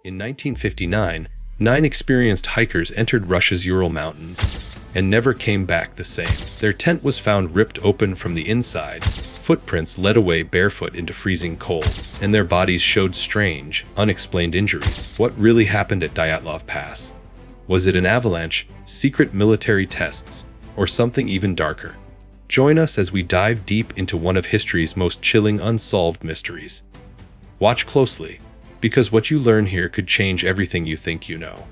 In 1959, 9 experienced hikers entered Russia's Ural Mountains and never came back the same. Their tent was found ripped open from the inside, footprints led away barefoot into freezing cold, and their bodies showed strange, unexplained injuries. What really happened at Dyatlov Pass? Was it an avalanche, secret military tests, or something even darker? Join us as we dive deep into one of history's most chilling unsolved mysteries. Watch closely, because what you learn here could change everything you think you know.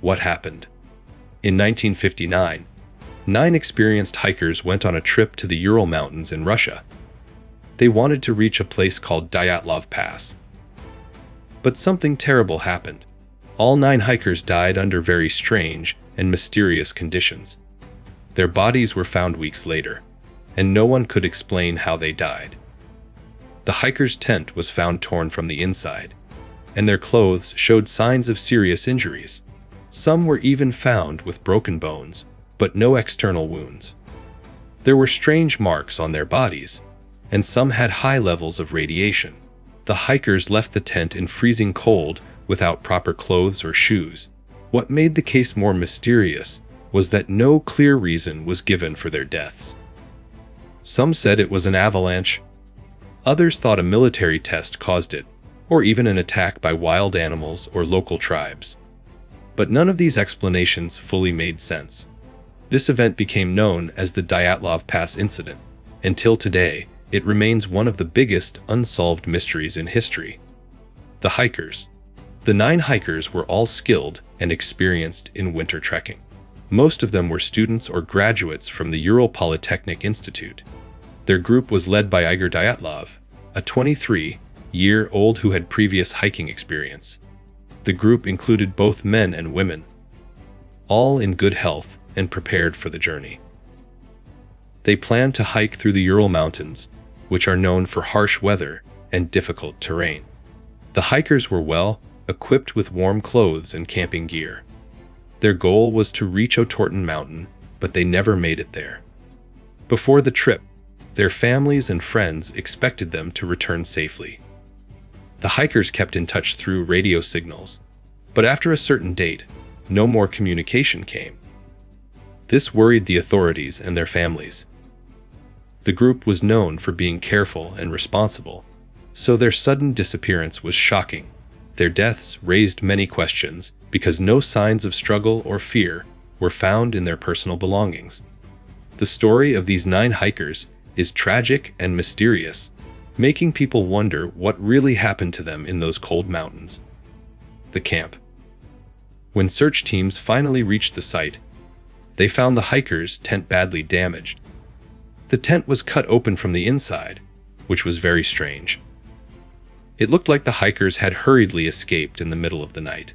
What happened? In 1959, 9 experienced hikers went on a trip to the Ural Mountains in Russia. They wanted to reach a place called Dyatlov Pass. But something terrible happened. All 9 hikers died under very strange and mysterious conditions. Their bodies were found weeks later, and no one could explain how they died. The hikers' tent was found torn from the inside, and their clothes showed signs of serious injuries. Some were even found with broken bones, but no external wounds. There were strange marks on their bodies, and some had high levels of radiation. The hikers left the tent in freezing cold without proper clothes or shoes. What made the case more mysterious was that no clear reason was given for their deaths. Some said it was an avalanche. Others thought a military test caused it, or even an attack by wild animals or local tribes. But none of these explanations fully made sense. This event became known as the Dyatlov Pass Incident. Until today, it remains one of the biggest unsolved mysteries in history. The hikers. The 9 hikers were all skilled and experienced in winter trekking. Most of them were students or graduates from the Ural Polytechnic Institute. Their group was led by Igor Dyatlov, a 23-year-old who had previous hiking experience. The group included both men and women, all in good health and prepared for the journey. They planned to hike through the Ural Mountains, which are known for harsh weather and difficult terrain. The hikers were well equipped with warm clothes and camping gear. Their goal was to reach Otorten Mountain, but they never made it there. Before the trip, their families and friends expected them to return safely. The hikers kept in touch through radio signals, but after a certain date, no more communication came. This worried the authorities and their families. The group was known for being careful and responsible, so their sudden disappearance was shocking. Their deaths raised many questions because no signs of struggle or fear were found in their personal belongings. The story of these 9 hikers is tragic and mysterious, making people wonder what really happened to them in those cold mountains. The camp. When search teams finally reached the site, they found the hikers' tent badly damaged. The tent was cut open from the inside, which was very strange. It looked like the hikers had hurriedly escaped in the middle of the night.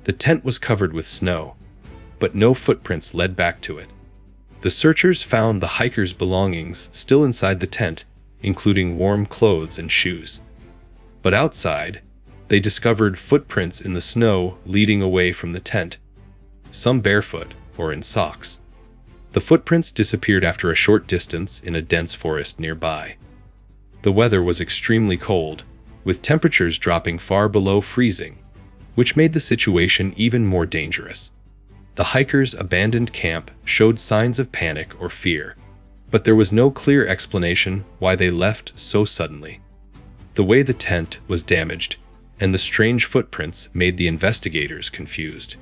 The tent was covered with snow, but no footprints led back to it. The searchers found the hikers' belongings still inside the tent, including warm clothes and shoes. But outside, they discovered footprints in the snow leading away from the tent, some barefoot or in socks. The footprints disappeared after a short distance in a dense forest nearby. The weather was extremely cold, with temperatures dropping far below freezing, which made the situation even more dangerous. The hikers' abandoned camp showed signs of panic or fear, but there was no clear explanation why they left so suddenly. The way the tent was damaged and the strange footprints made the investigators confused.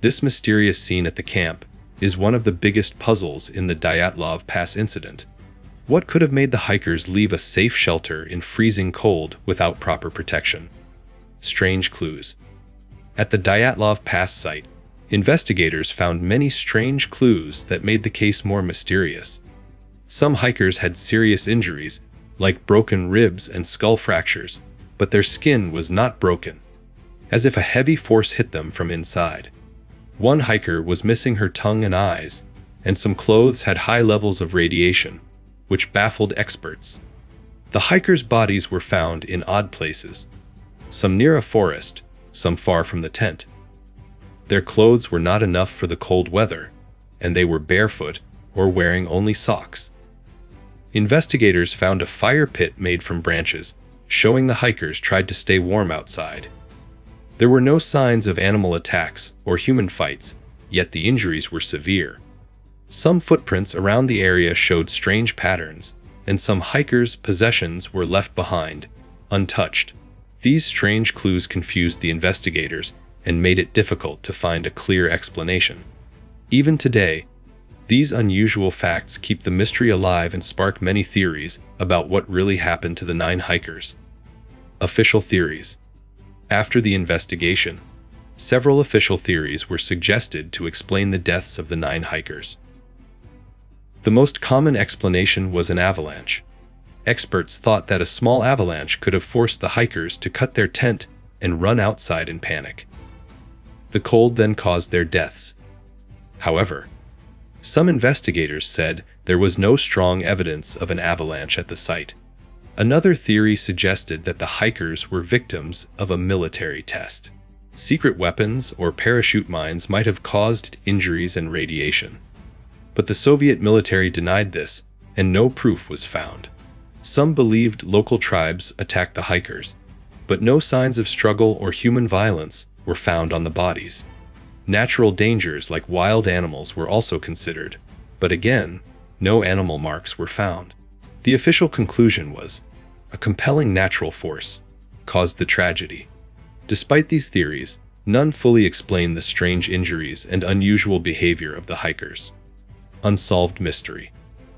This mysterious scene at the camp is one of the biggest puzzles in the Dyatlov Pass incident. What could have made the hikers leave a safe shelter in freezing cold without proper protection? Strange clues. At the Dyatlov Pass site, investigators found many strange clues that made the case more mysterious. Some hikers had serious injuries, like broken ribs and skull fractures, but their skin was not broken, as if a heavy force hit them from inside. One hiker was missing her tongue and eyes, and some clothes had high levels of radiation, which baffled experts. The hikers' bodies were found in odd places, some near a forest, some far from the tent. Their clothes were not enough for the cold weather, and they were barefoot or wearing only socks. Investigators found a fire pit made from branches, showing the hikers tried to stay warm outside. There were no signs of animal attacks or human fights, yet the injuries were severe. Some footprints around the area showed strange patterns, and some hikers' possessions were left behind, untouched. These strange clues confused the investigators and made it difficult to find a clear explanation. Even today, these unusual facts keep the mystery alive and spark many theories about what really happened to the 9 hikers. Official theories. After the investigation, several official theories were suggested to explain the deaths of the 9 hikers. The most common explanation was an avalanche. Experts thought that a small avalanche could have forced the hikers to cut their tent and run outside in panic. The cold then caused their deaths. However, some investigators said there was no strong evidence of an avalanche at the site. Another theory suggested that the hikers were victims of a military test. Secret weapons or parachute mines might have caused injuries and radiation. But the Soviet military denied this, and no proof was found. Some believed local tribes attacked the hikers, but no signs of struggle or human violence were found on the bodies. Natural dangers like wild animals were also considered, but again, no animal marks were found. The official conclusion was, a compelling natural force caused the tragedy. Despite these theories, none fully explain the strange injuries and unusual behavior of the hikers. Unsolved mystery.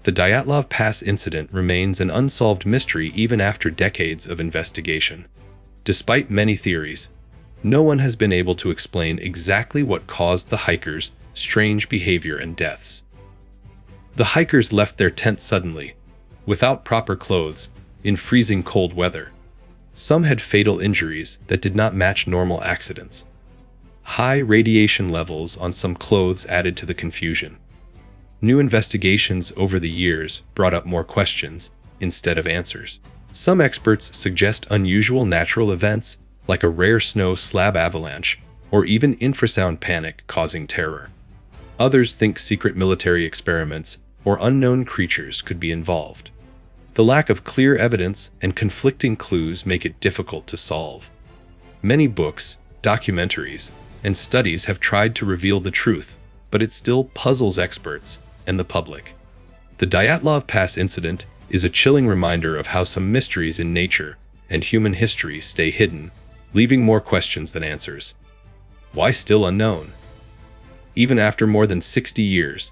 The Dyatlov Pass incident remains an unsolved mystery even after decades of investigation. Despite many theories, no one has been able to explain exactly what caused the hikers' strange behavior and deaths. The hikers left their tent suddenly, without proper clothes, in freezing cold weather. Some had fatal injuries that did not match normal accidents. High radiation levels on some clothes added to the confusion. New investigations over the years brought up more questions instead of answers. Some experts suggest unusual natural events like a rare snow slab avalanche or even infrasound panic causing terror. Others think secret military experiments or unknown creatures could be involved. The lack of clear evidence and conflicting clues make it difficult to solve. Many books, documentaries, and studies have tried to reveal the truth, but it still puzzles experts and the public. The Dyatlov Pass incident is a chilling reminder of how some mysteries in nature and human history stay hidden, leaving more questions than answers. Why still unknown? Even after more than 60 years,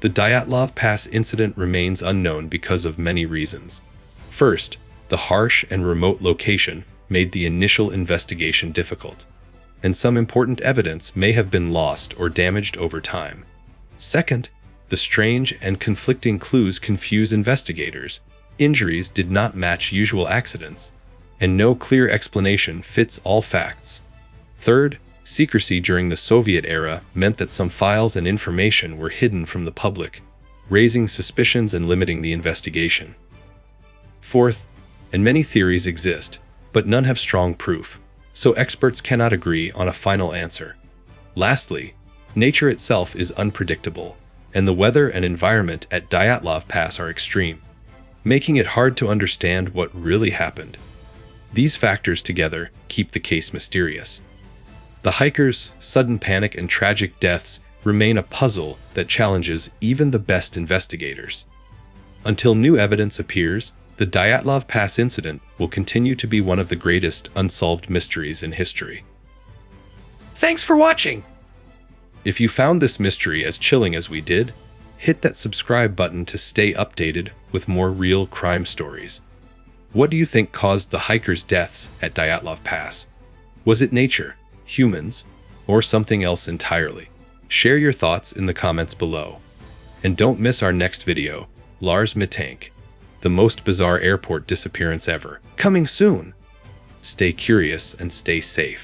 the Dyatlov Pass incident remains unknown because of many reasons. First, the harsh and remote location made the initial investigation difficult, and some important evidence may have been lost or damaged over time. Second, the strange and conflicting clues confuse investigators. Injuries did not match usual accidents, and no clear explanation fits all facts. Third, secrecy during the Soviet era meant that some files and information were hidden from the public, raising suspicions and limiting the investigation. Fourth, and many theories exist, but none have strong proof, so experts cannot agree on a final answer. Lastly, nature itself is unpredictable, and the weather and environment at Dyatlov Pass are extreme, making it hard to understand what really happened. These factors together keep the case mysterious. The hikers' sudden panic and tragic deaths remain a puzzle that challenges even the best investigators. Until new evidence appears, the Dyatlov Pass incident will continue to be one of the greatest unsolved mysteries in history. Thanks for watching! If you found this mystery as chilling as we did, hit that subscribe button to stay updated with more real crime stories. What do you think caused the hikers' deaths at Dyatlov Pass? Was it nature, humans, or something else entirely? Share your thoughts in the comments below. And don't miss our next video, Lars Mittank, the most bizarre airport disappearance ever, coming soon. Stay curious and stay safe.